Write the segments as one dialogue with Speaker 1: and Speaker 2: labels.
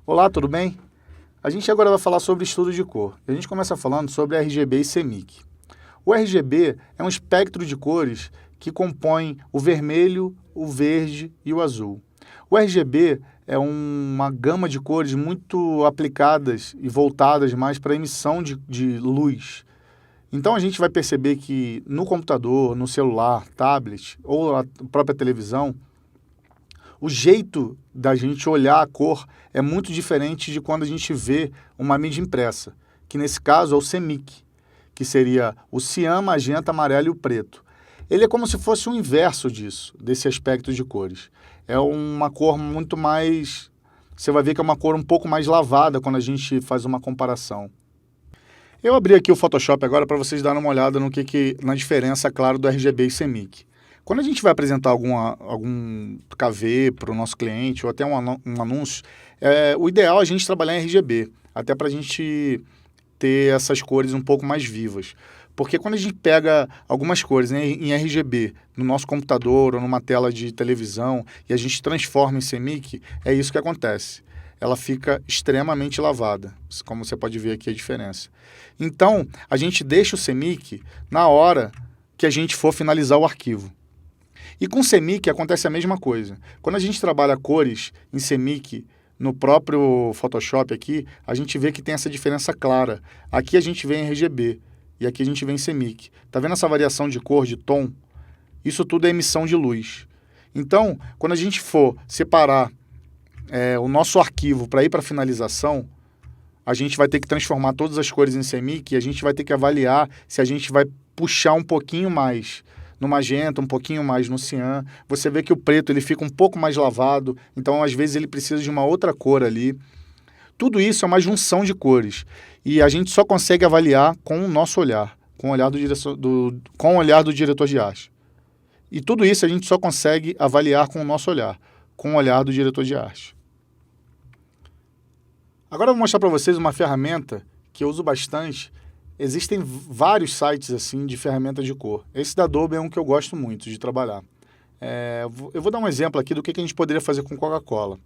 Speaker 1: Olá, tudo bem? A gente agora vai falar sobre estudo de cor. A gente começa falando sobre RGB e CMYK. O RGB é um espectro de cores que compõe o vermelho, o verde e o azul. O RGB é uma gama de cores muito aplicadas e voltadas mais para a emissão de luz. Então a gente vai perceber que no computador, no celular, tablet ou a própria televisão, o jeito da gente olhar a cor é muito diferente de quando a gente vê uma mídia impressa, que nesse caso é o CMYK, que seria o cian, magenta, amarelo e o preto. Ele é como se fosse o inverso disso, desse aspecto de cores. É uma cor muito mais... Você vai ver que é uma cor um pouco mais lavada quando a gente faz uma comparação. Eu abri aqui o Photoshop agora para vocês darem uma olhada na diferença, claro, do RGB e CMYK. Quando a gente vai apresentar algum KV para o nosso cliente ou até um anúncio, o ideal é a gente trabalhar em RGB, até para a gente ter essas cores um pouco mais vivas. Porque quando a gente pega algumas cores, né, em RGB no nosso computador ou numa tela de televisão e a gente transforma em CMYK, é isso que acontece. Ela fica extremamente lavada, como você pode ver aqui a diferença. Então, a gente deixa o CMYK na hora que a gente for finalizar o arquivo. E com CMYK acontece a mesma coisa. Quando a gente trabalha cores em CMYK no próprio Photoshop aqui, a gente vê que tem essa diferença clara. Aqui a gente vê em RGB e aqui a gente vê em CMYK. Tá vendo essa variação de cor, de tom? Isso tudo é emissão de luz. Então, quando a gente for separar o nosso arquivo para ir para a finalização, a gente vai ter que transformar todas as cores em CMYK e a gente vai ter que avaliar se a gente vai puxar um pouquinho mais no magenta, um pouquinho mais no cian. Você vê que o preto ele fica um pouco mais lavado, então às vezes ele precisa de uma outra cor ali. Tudo isso é uma junção de cores e a gente só consegue avaliar com o nosso olhar, com o olhar do diretor de arte. E tudo isso a gente só consegue avaliar com o nosso olhar, com o olhar do diretor de arte. Agora eu vou mostrar para vocês uma ferramenta que eu uso bastante. Existem vários sites assim de ferramentas de cor. Esse da Adobe é um que eu gosto muito de trabalhar. Eu vou dar um exemplo aqui do que a gente poderia fazer com Coca-Cola.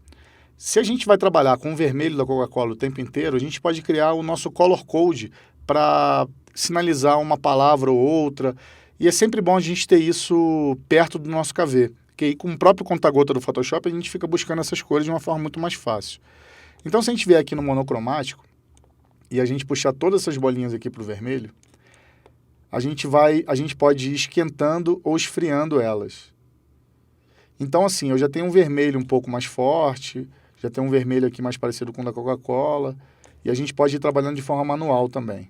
Speaker 1: Se a gente vai trabalhar com o vermelho da Coca-Cola o tempo inteiro, a gente pode criar o nosso Color Code para sinalizar uma palavra ou outra. E é sempre bom a gente ter isso perto do nosso KV, que aí com o próprio conta-gota do Photoshop a gente fica buscando essas cores de uma forma muito mais fácil. Então se a gente vier aqui no monocromático, e a gente puxar todas essas bolinhas aqui para o vermelho, a gente pode ir esquentando ou esfriando elas. Então, assim, eu já tenho um vermelho um pouco mais forte, já tenho um vermelho aqui mais parecido com o da Coca-Cola, e a gente pode ir trabalhando de forma manual também.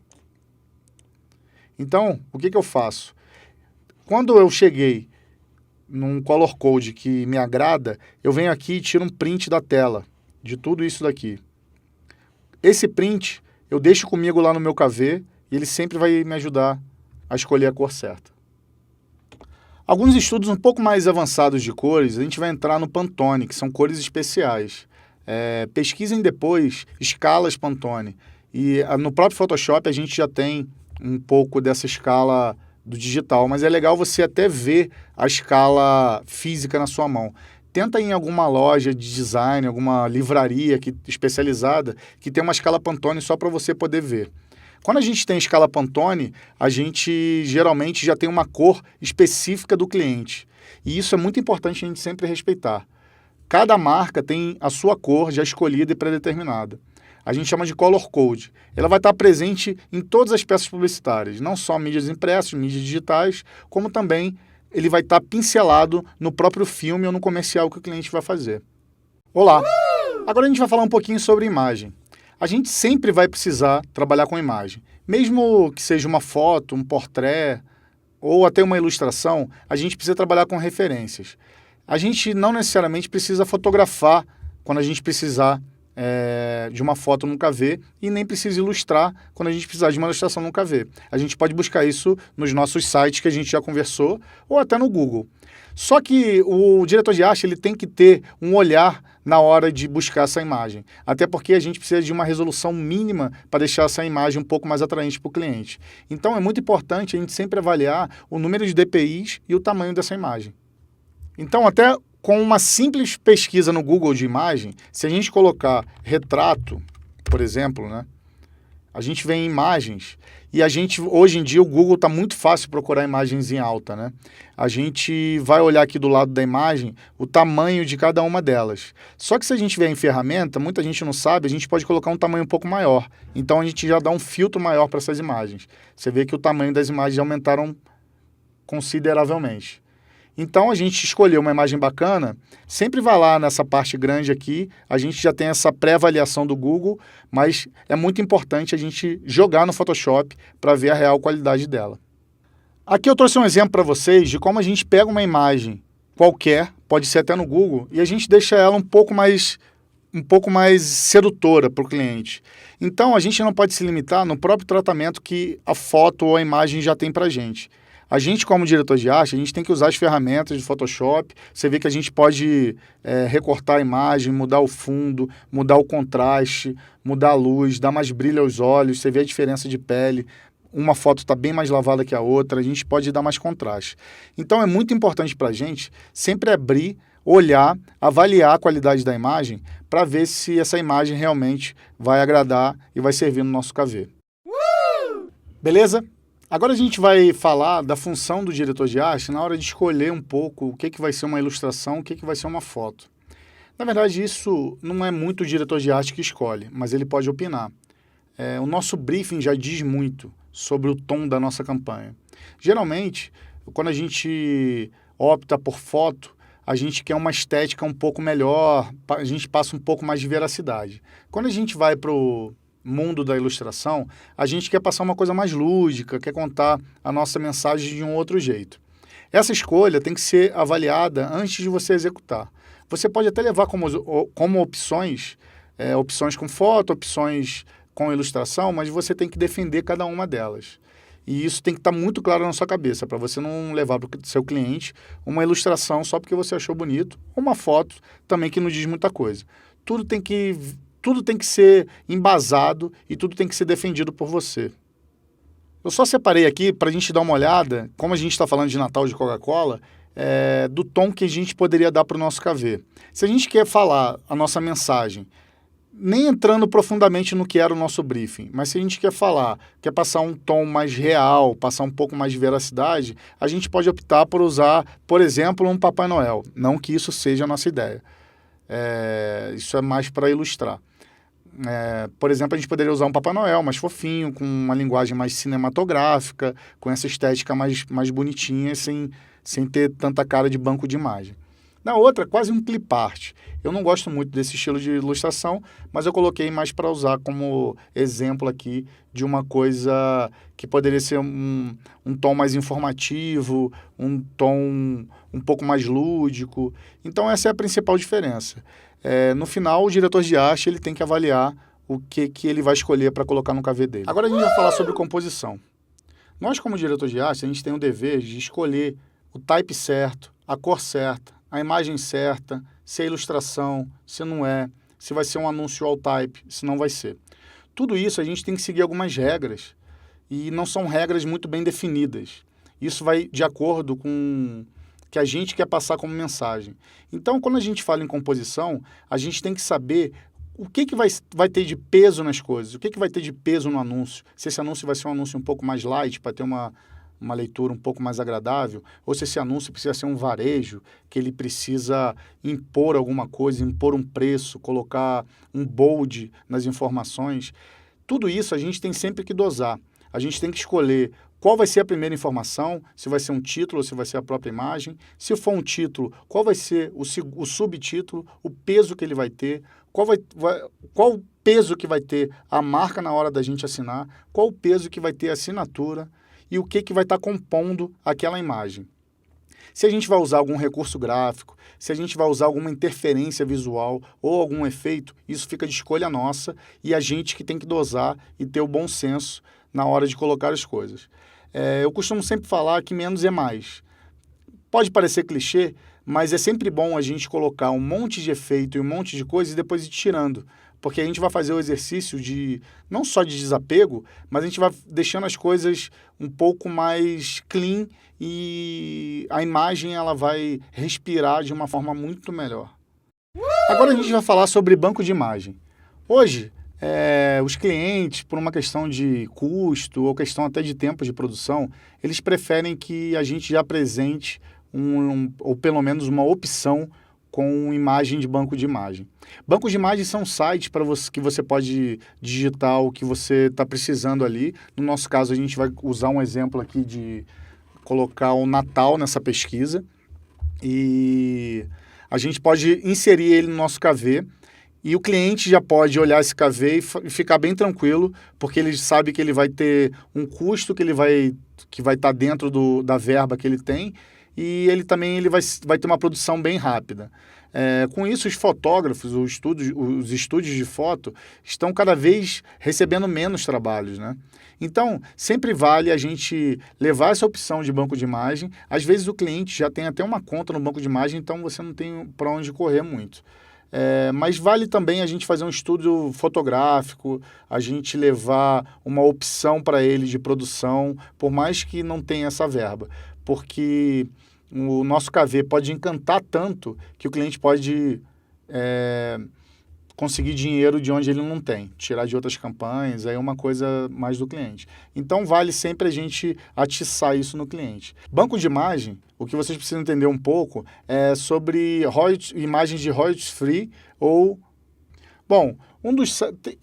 Speaker 1: Então, o que eu faço? Quando eu cheguei num color code que me agrada, eu venho aqui e tiro um print da tela, de tudo isso daqui. Esse print eu deixo comigo lá no meu KV e ele sempre vai me ajudar a escolher a cor certa. Alguns estudos um pouco mais avançados de cores, a gente vai entrar no Pantone, que são cores especiais. Pesquisem depois escalas Pantone. E no próprio Photoshop a gente já tem um pouco dessa escala do digital, mas é legal você até ver a escala física na sua mão. Tenta ir em alguma loja de design, alguma livraria especializada que tem uma escala Pantone só para você poder ver. Quando a gente tem escala Pantone, a gente geralmente já tem uma cor específica do cliente. E isso é muito importante a gente sempre respeitar. Cada marca tem a sua cor já escolhida e pré-determinada. A gente chama de Color Code. Ela vai estar presente em todas as peças publicitárias, não só mídias impressas, mídias digitais, como também ele vai estar pincelado no próprio filme ou no comercial que o cliente vai fazer. Olá! Agora a gente vai falar um pouquinho sobre imagem. A gente sempre vai precisar trabalhar com imagem. Mesmo que seja uma foto, um portrait ou até uma ilustração, a gente precisa trabalhar com referências. A gente não necessariamente precisa fotografar quando a gente precisar de uma foto no KV e nem precisa ilustrar quando a gente precisar de uma ilustração no KV. A gente pode buscar isso nos nossos sites que a gente já conversou ou até no Google. Só que o diretor de arte ele tem que ter um olhar na hora de buscar essa imagem. Até porque a gente precisa de uma resolução mínima para deixar essa imagem um pouco mais atraente para o cliente. Então é muito importante a gente sempre avaliar o número de DPIs e o tamanho dessa imagem. Então até Com uma simples pesquisa no Google de imagem, se a gente colocar retrato, por exemplo, né, a gente vê imagens e hoje em dia, o Google está muito fácil procurar imagens em alta, né? A gente vai olhar aqui do lado da imagem o tamanho de cada uma delas. Só que se a gente vier em ferramenta, muita gente não sabe, a gente pode colocar um tamanho um pouco maior. Então, a gente já dá um filtro maior para essas imagens. Você vê que o tamanho das imagens aumentaram consideravelmente. Então, a gente escolheu uma imagem bacana, sempre vai lá nessa parte grande aqui, a gente já tem essa pré-avaliação do Google, mas é muito importante a gente jogar no Photoshop para ver a real qualidade dela. Aqui eu trouxe um exemplo para vocês de como a gente pega uma imagem qualquer, pode ser até no Google, e a gente deixa ela um pouco mais sedutora para o cliente. Então, a gente não pode se limitar no próprio tratamento que a foto ou a imagem já tem para a gente. A gente, como diretor de arte, a gente tem que usar as ferramentas de Photoshop. Você vê que a gente pode recortar a imagem, mudar o fundo, mudar o contraste, mudar a luz, dar mais brilho aos olhos. Você vê a diferença de pele. Uma foto está bem mais lavada que a outra. A gente pode dar mais contraste. Então, é muito importante para a gente sempre abrir, olhar, avaliar a qualidade da imagem para ver se essa imagem realmente vai agradar e vai servir no nosso KV. Beleza? Agora a gente vai falar da função do diretor de arte na hora de escolher um pouco o que vai ser uma ilustração, o que vai ser uma foto. Na verdade, isso não é muito o diretor de arte que escolhe, mas ele pode opinar. O nosso briefing já diz muito sobre o tom da nossa campanha. Geralmente, quando a gente opta por foto, a gente quer uma estética um pouco melhor, a gente passa um pouco mais de veracidade. Quando a gente vai para o mundo da ilustração, a gente quer passar uma coisa mais lúdica, quer contar a nossa mensagem de um outro jeito. Essa escolha tem que ser avaliada antes de você executar. Você pode até levar como opções, opções com foto, opções com ilustração, mas você tem que defender cada uma delas. E isso tem que estar muito claro na sua cabeça, para você não levar para o seu cliente uma ilustração só porque você achou bonito, ou uma foto também que não diz muita coisa. Tudo tem que ser embasado e tudo tem que ser defendido por você. Eu só separei aqui para a gente dar uma olhada, como a gente está falando de Natal de Coca-Cola, do tom que a gente poderia dar para o nosso KV. Se a gente quer falar a nossa mensagem, nem entrando profundamente no que era o nosso briefing, mas se a gente quer passar um tom mais real, passar um pouco mais de veracidade, a gente pode optar por usar, por exemplo, um Papai Noel. Não que isso seja a nossa ideia. Isso é mais para ilustrar. Por exemplo, a gente poderia usar um Papai Noel mais fofinho, com uma linguagem mais cinematográfica, com essa estética mais bonitinha, sem ter tanta cara de banco de imagem. Na outra, quase um clip art. Eu não gosto muito desse estilo de ilustração, mas eu coloquei mais para usar como exemplo aqui de uma coisa que poderia ser um tom mais informativo, um tom um pouco mais lúdico. Então, essa é a principal diferença. No final, o diretor de arte ele tem que avaliar o que ele vai escolher para colocar no KV dele. Agora a gente vai falar sobre composição. Nós, como diretor de arte, a gente tem o dever de escolher o type certo, a cor certa, a imagem certa, se é ilustração, se não é, se vai ser um anúncio all type, se não vai ser. Tudo isso a gente tem que seguir algumas regras e não são regras muito bem definidas. Isso vai de acordo com o que a gente quer passar como mensagem. Então, quando a gente fala em composição, a gente tem que saber o que vai ter de peso nas coisas, o que vai ter de peso no anúncio. Se esse anúncio vai ser um anúncio um pouco mais light, para ter uma leitura um pouco mais agradável, ou se esse anúncio precisa ser um varejo, que ele precisa impor alguma coisa, impor um preço, colocar um bold nas informações. Tudo isso a gente tem sempre que dosar. A gente tem que escolher qual vai ser a primeira informação, se vai ser um título ou se vai ser a própria imagem. Se for um título, qual vai ser o subtítulo, o peso que ele vai ter, qual o peso que vai ter a marca na hora da gente assinar, qual o peso que vai ter a assinatura, e o que vai estar compondo aquela imagem. Se a gente vai usar algum recurso gráfico, se a gente vai usar alguma interferência visual ou algum efeito, isso fica de escolha nossa e a gente que tem que dosar e ter o bom senso na hora de colocar as coisas. Eu costumo sempre falar que menos é mais. Pode parecer clichê, mas é sempre bom a gente colocar um monte de efeito e um monte de coisa e depois ir tirando. Porque a gente vai fazer o exercício de, não só de desapego, mas a gente vai deixando as coisas um pouco mais clean e a imagem ela vai respirar de uma forma muito melhor. Agora a gente vai falar sobre banco de imagem. Hoje, os clientes, por uma questão de custo ou questão até de tempo de produção, eles preferem que a gente já apresente ou pelo menos uma opção com imagem de banco de imagem. Bancos de imagem são sites para você, que você pode digitar o que você está precisando ali. No nosso caso, a gente vai usar um exemplo aqui de colocar o Natal nessa pesquisa. E a gente pode inserir ele no nosso KV e o cliente já pode olhar esse KV e ficar bem tranquilo, porque ele sabe que ele vai ter um custo que vai estar dentro da verba que ele tem, e ele vai ter uma produção bem rápida. Com isso, os fotógrafos, os estúdios de foto estão cada vez recebendo menos trabalhos, né? Então, sempre vale a gente levar essa opção de banco de imagem. Às vezes o cliente já tem até uma conta no banco de imagem, então você não tem para onde correr muito. Mas vale também a gente fazer um estudo fotográfico, a gente levar uma opção para ele de produção, por mais que não tenha essa verba. Porque o nosso KV pode encantar tanto que o cliente pode conseguir dinheiro de onde ele não tem, tirar de outras campanhas, aí é uma coisa mais do cliente. Então, vale sempre a gente atiçar isso no cliente. Banco de imagem, o que vocês precisam entender um pouco é sobre imagens de royalties free ou... Bom,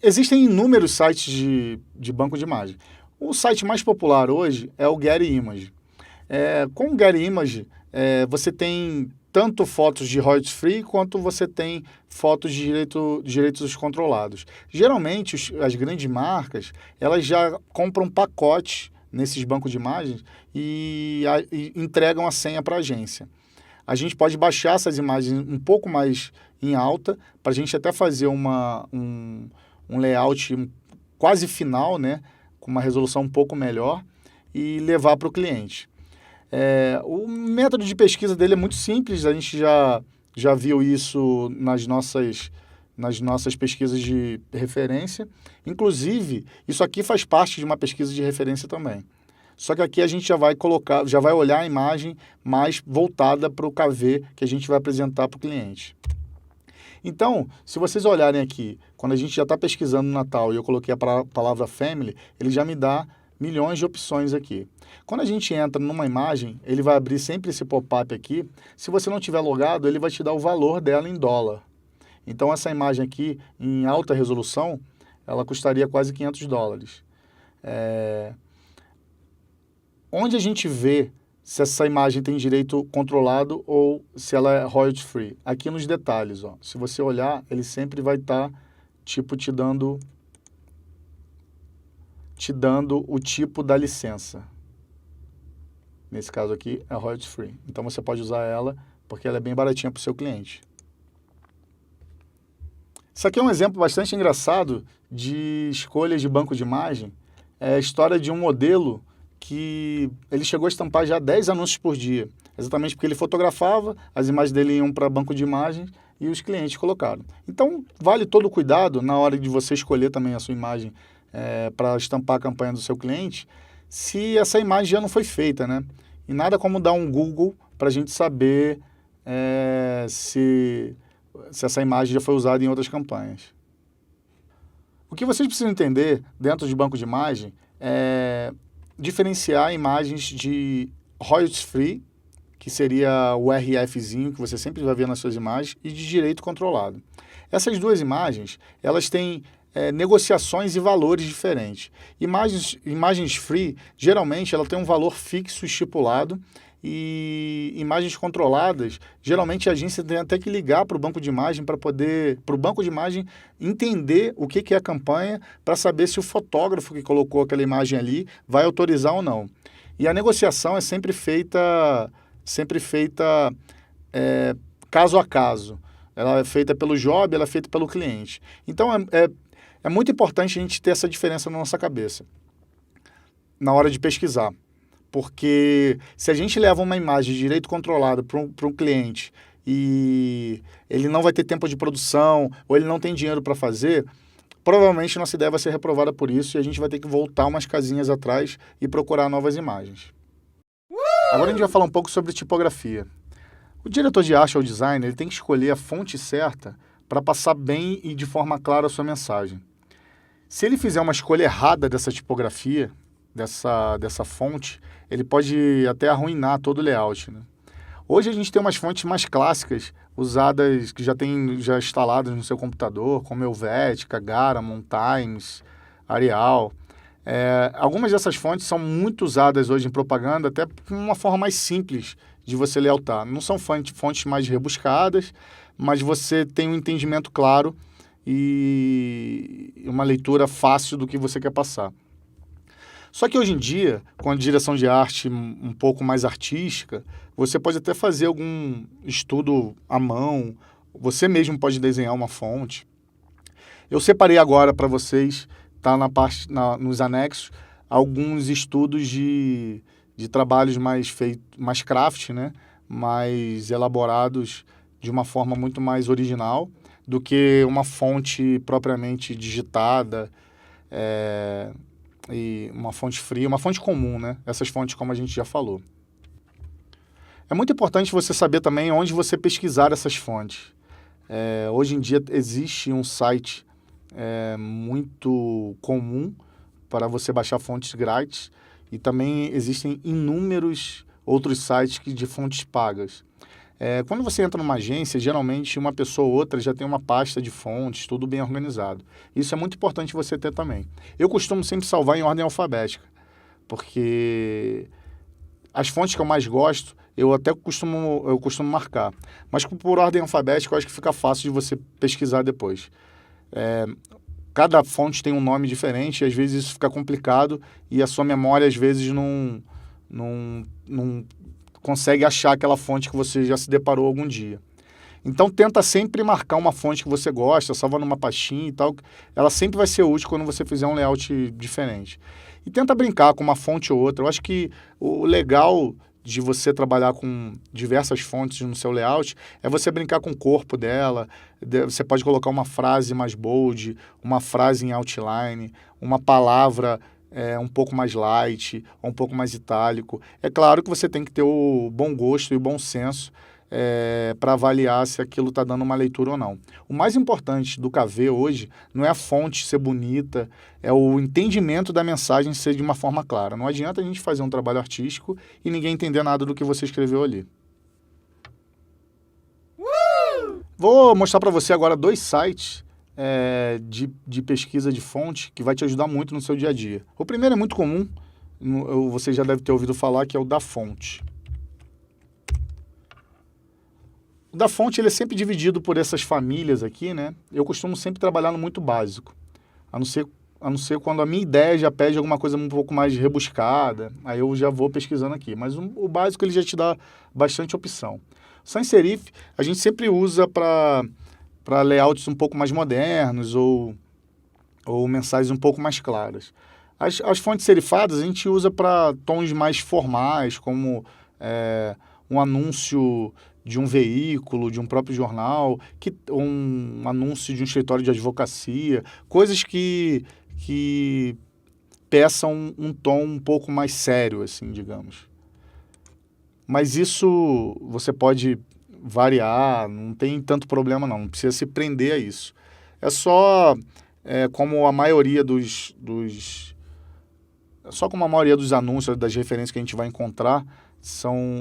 Speaker 1: existem inúmeros sites de banco de imagem. O site mais popular hoje é o Getty Image. Com o Getty Image, você tem tanto fotos de royalties free quanto você tem fotos de direitos controlados. Geralmente, as grandes marcas, elas já compram pacotes nesses bancos de imagens e entregam a senha para a agência. A gente pode baixar essas imagens um pouco mais em alta, para a gente até fazer um layout quase final, né, com uma resolução um pouco melhor, e levar para o cliente. O método de pesquisa dele é muito simples, a gente já viu isso nas nossas pesquisas de referência. Inclusive, isso aqui faz parte de uma pesquisa de referência também. Só que aqui a gente já vai olhar a imagem mais voltada para o KV que a gente vai apresentar para o cliente. Então, se vocês olharem aqui, quando a gente já está pesquisando no Natal e eu coloquei a palavra family, ele já me dá milhões de opções aqui. Quando a gente entra numa imagem, ele vai abrir sempre esse pop-up aqui. Se você não tiver logado, ele vai te dar o valor dela em dólar. Então, essa imagem aqui, em alta resolução, ela custaria quase $500. Onde a gente vê se essa imagem tem direito controlado ou se ela é royalty free? Aqui nos detalhes, ó. Se você olhar, ele sempre vai estar, te dando o tipo da licença. Nesse caso aqui, é royalty free. Então, você pode usar ela porque ela é bem baratinha para o seu cliente. Isso aqui é um exemplo bastante engraçado de escolhas de banco de imagem. É a história de um modelo que ele chegou a estampar já 10 anúncios por dia. Exatamente porque ele fotografava, as imagens dele iam para banco de imagens e os clientes colocaram. Então, vale todo o cuidado na hora de você escolher também a sua imagem para estampar a campanha do seu cliente, se essa imagem já não foi feita, né? E nada como dar um Google para a gente saber se essa imagem já foi usada em outras campanhas. O que vocês precisam entender dentro de banco de imagem é diferenciar imagens de royalties free, que seria o RFzinho que você sempre vai ver nas suas imagens, e de direito controlado. Essas duas imagens, elas têm negociações e valores diferentes. Imagens free, geralmente, ela tem um valor fixo estipulado, e imagens controladas, geralmente a agência tem até que ligar para o banco de imagem para o banco de imagem entender o que é a campanha, para saber se o fotógrafo que colocou aquela imagem ali vai autorizar ou não. E a negociação é sempre feita caso a caso. Ela é feita pelo job, ela é feita pelo cliente. Então, é muito importante a gente ter essa diferença na nossa cabeça, na hora de pesquisar. Porque se a gente leva uma imagem de direito controlado para um cliente e ele não vai ter tempo de produção ou ele não tem dinheiro para fazer, provavelmente nossa ideia vai ser reprovada por isso e a gente vai ter que voltar umas casinhas atrás e procurar novas imagens. Agora a gente vai falar um pouco sobre tipografia. O diretor de arte ou designer ele tem que escolher a fonte certa para passar bem e de forma clara a sua mensagem. Se ele fizer uma escolha errada dessa tipografia, dessa fonte, ele pode até arruinar todo o layout, né? Hoje a gente tem umas fontes mais clássicas, usadas, que já instaladas no seu computador, como Helvetica, Garamond, Times, Arial. Algumas dessas fontes são muito usadas hoje em propaganda, até por uma forma mais simples de você layoutar. Não são fontes mais rebuscadas, mas você tem um entendimento claro e uma leitura fácil do que você quer passar. Só que hoje em dia, com a direção de arte um pouco mais artística, você pode até fazer algum estudo à mão, você mesmo pode desenhar uma fonte. Eu separei agora para vocês, tá nos anexos, alguns estudos de trabalhos mais craft, né? Mais elaborados de uma forma muito mais original do que uma fonte propriamente digitada, e uma fonte fria, uma fonte comum, né? Essas fontes como a gente já falou. É muito importante você saber também onde você pesquisar essas fontes. Hoje em dia existe um site muito comum para você baixar fontes grátis e também existem inúmeros outros sites de fontes pagas. Quando você entra numa agência, geralmente uma pessoa ou outra já tem uma pasta de fontes, tudo bem organizado. Isso é muito importante você ter também. Eu costumo sempre salvar em ordem alfabética, porque as fontes que eu mais gosto, eu costumo marcar. Mas por ordem alfabética, eu acho que fica fácil de você pesquisar depois. Cada fonte tem um nome diferente e às vezes isso fica complicado e a sua memória às vezes não consegue achar aquela fonte que você já se deparou algum dia. Então tenta sempre marcar uma fonte que você gosta, salva numa pastinha e tal. Ela sempre vai ser útil quando você fizer um layout diferente. E tenta brincar com uma fonte ou outra. Eu acho que o legal de você trabalhar com diversas fontes no seu layout é você brincar com o corpo dela. Você pode colocar uma frase mais bold, uma frase em outline, uma palavra um pouco mais light, ou um pouco mais itálico. É claro que você tem que ter o bom gosto e o bom senso para avaliar se aquilo está dando uma leitura ou não. O mais importante do KV hoje não é a fonte ser bonita, é o entendimento da mensagem ser de uma forma clara. Não adianta a gente fazer um trabalho artístico e ninguém entender nada do que você escreveu ali. Vou mostrar para você agora 2 sites de pesquisa de fonte que vai te ajudar muito no seu dia a dia. O primeiro é muito comum, você já deve ter ouvido falar, que é o Dafonte. O Dafonte ele é sempre dividido por essas famílias aqui, né? Eu costumo sempre trabalhar no muito básico, a não ser quando a minha ideia já pede alguma coisa um pouco mais rebuscada, aí eu já vou pesquisando aqui. Mas o básico ele já te dá bastante opção. O sans serif a gente sempre usa para layouts um pouco mais modernos ou mensagens um pouco mais claras. As fontes serifadas a gente usa para tons mais formais, como um anúncio de um veículo, de um próprio jornal, um anúncio de um escritório de advocacia, coisas que peçam um tom um pouco mais sério, assim, digamos. Mas isso você pode variar, não tem tanto problema não precisa se prender a isso. É só como a maioria dos anúncios, das referências que a gente vai encontrar,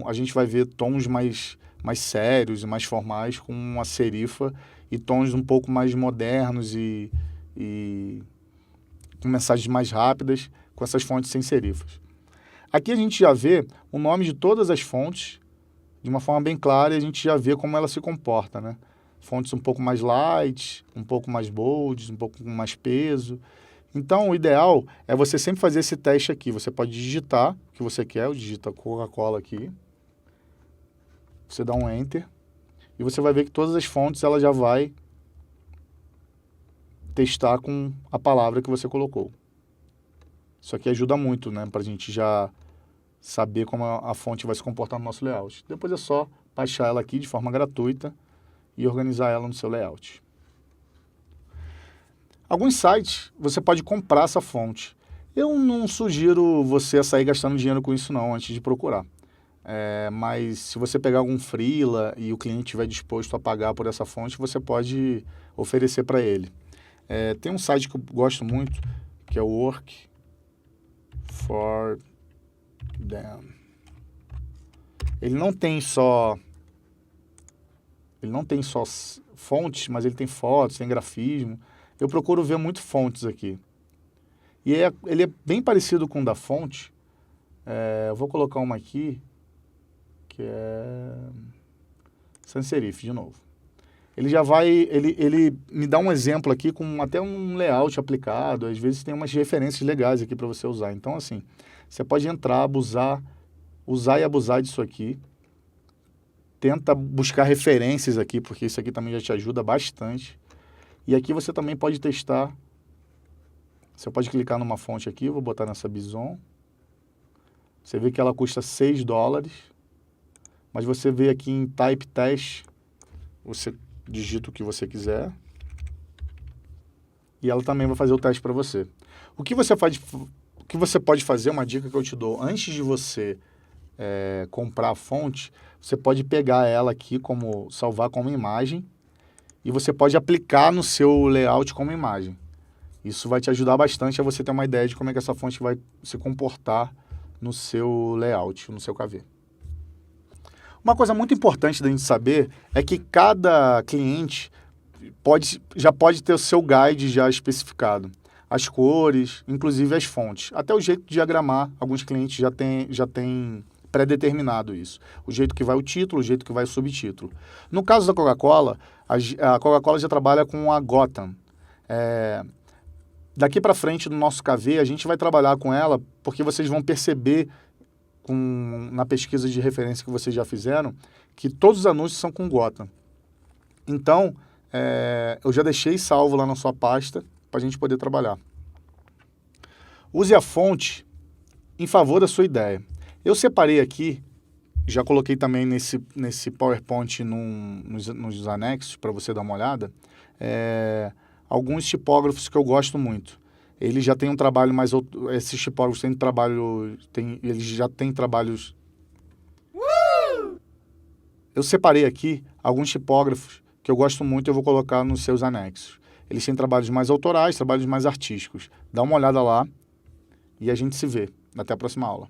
Speaker 1: a gente vai ver tons mais sérios e mais formais com uma serifa e tons um pouco mais modernos e com mensagens mais rápidas com essas fontes sem serifas. Aqui a gente já vê o nome de todas as fontes de uma forma bem clara e a gente já vê como ela se comporta, né? Fontes um pouco mais light, um pouco mais bold, um pouco com mais peso. Então, o ideal é você sempre fazer esse teste aqui. Você pode digitar o que você quer, digita Coca-Cola aqui. Você dá um Enter e você vai ver que todas as fontes ela já vai testar com a palavra que você colocou. Isso aqui ajuda muito, né? Para a gente já saber como a fonte vai se comportar no nosso layout. Depois é só baixar ela aqui de forma gratuita e organizar ela no seu layout. Alguns sites você pode comprar essa fonte. Eu não sugiro você a sair gastando dinheiro com isso não, antes de procurar. Mas se você pegar algum freela e o cliente estiver disposto a pagar por essa fonte, você pode oferecer para ele. Tem um site que eu gosto muito, que é o Work for Them. Ele não tem só fontes, mas ele tem fotos, tem grafismo. Eu procuro ver muito fontes aqui. E ele é bem parecido com o da fonte. Eu vou colocar uma aqui, que é sans serif, de novo. Ele já vai, ele me dá um exemplo aqui com até um layout aplicado. Às vezes tem umas referências legais aqui para você usar. Então, assim, você pode entrar, usar e abusar disso aqui. Tenta buscar referências aqui, porque isso aqui também já te ajuda bastante. E aqui você também pode testar. Você pode clicar numa fonte aqui, eu vou botar nessa Bison. Você vê que ela custa $6. Mas você vê aqui em Type Test, você digita o que você quiser. E ela também vai fazer o teste para você. O que você pode fazer, uma dica que eu te dou, antes de você comprar a fonte, você pode pegar ela aqui, salvar como imagem, e você pode aplicar no seu layout como imagem. Isso vai te ajudar bastante a você ter uma ideia de como é que essa fonte vai se comportar no seu layout, no seu KV. Uma coisa muito importante da gente saber é que cada cliente já pode ter o seu guide já especificado. As cores, inclusive as fontes. Até o jeito de diagramar, alguns clientes já têm pré-determinado isso. O jeito que vai o título, o jeito que vai o subtítulo. No caso da Coca-Cola, a Coca-Cola já trabalha com a Gotham. Daqui para frente no nosso KV, a gente vai trabalhar com ela porque vocês vão perceber na pesquisa de referência que vocês já fizeram que todos os anúncios são com Gotham. Então, eu já deixei salvo lá na sua pasta para a gente poder trabalhar. Use a fonte em favor da sua ideia. Eu separei aqui, já coloquei também nesse PowerPoint nos anexos para você dar uma olhada, alguns tipógrafos que eu gosto muito. Eles já têm um trabalho mais... Esses tipógrafos têm trabalho... Eles já têm trabalhos... Eu separei aqui alguns tipógrafos que eu gosto muito e eu vou colocar nos seus anexos. Eles têm trabalhos mais autorais, trabalhos mais artísticos. Dá uma olhada lá e a gente se vê. Até a próxima aula.